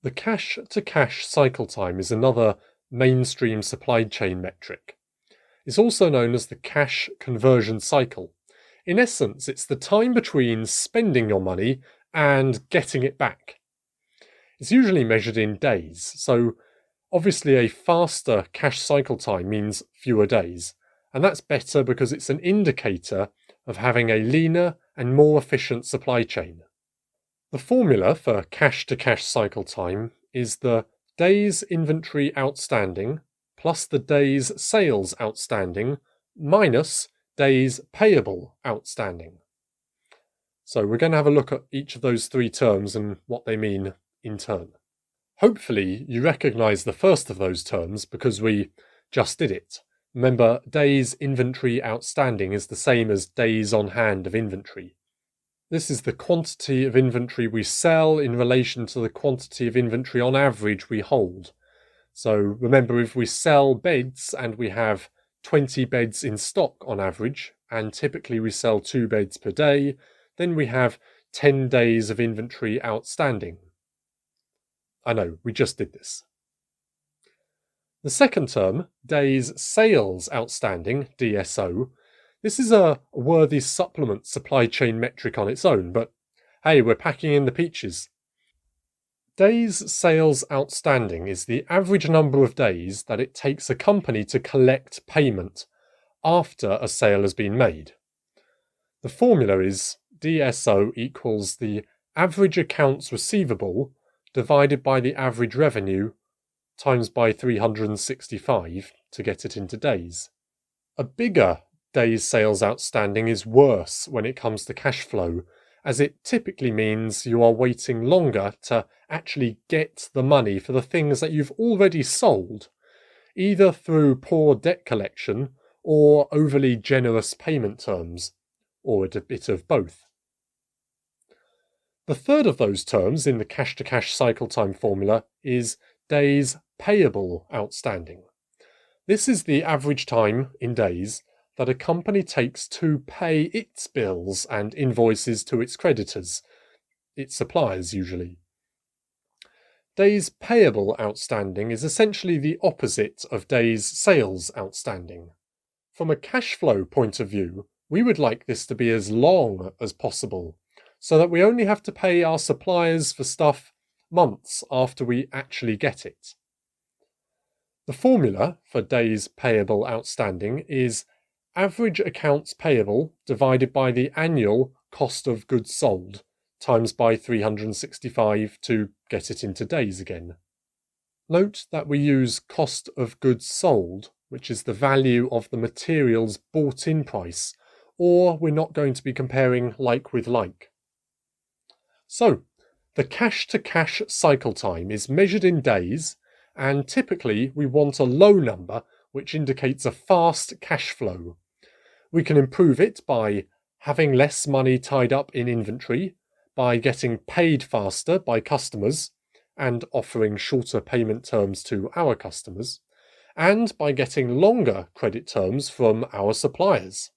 The cash-to-cash cycle time is another mainstream supply chain metric. It's also known as the cash conversion cycle. In essence, it's the time between spending your money and getting it back. It's usually measured in days, so obviously a faster cash cycle time means fewer days, and that's better because it's an indicator of having a leaner and more efficient supply chain. The formula for cash-to-cash cycle time is the days inventory outstanding plus the days sales outstanding minus days payable outstanding. So we're going to have a look at each of those three terms and what they mean in turn. Hopefully you recognize the first of those terms because we just did it. Remember, days inventory outstanding is the same as days on hand of inventory. This is the quantity of inventory we sell in relation to the quantity of inventory on average we hold. So remember, if we sell beds and we have 20 beds in stock on average, and typically we sell 2 beds per day, then we have 10 days of inventory outstanding. I know, we just did this. The second term, days sales outstanding, DSO, this is a worthy supplement supply chain metric on its own, but hey, we're packing in the peaches. Days sales outstanding is the average number of days that it takes a company to collect payment after a sale has been made. The formula is DSO equals the average accounts receivable divided by the average revenue times by 365 to get it into days. A bigger days sales outstanding is worse when it comes to cash flow, as it typically means you are waiting longer to actually get the money for the things that you've already sold, either through poor debt collection or overly generous payment terms, or a bit of both. The third of those terms in the cash-to-cash cycle time formula is days payable outstanding. This is the average time in days that a company takes to pay its bills and invoices to its creditors, its suppliers usually. Days payable outstanding is essentially the opposite of days sales outstanding. From a cash flow point of view, we would like this to be as long as possible, so that we only have to pay our suppliers for stuff months after we actually get it. The formula for days payable outstanding is average accounts payable divided by the annual cost of goods sold times by 365 to get it into days again. Note that we use cost of goods sold, which is the value of the material's bought-in price, or we're not going to be comparing like with like. So, the cash-to-cash cycle time is measured in days, and typically we want a low number which indicates a fast cash flow. We can improve it by having less money tied up in inventory, by getting paid faster by customers and offering shorter payment terms to our customers, and by getting longer credit terms from our suppliers.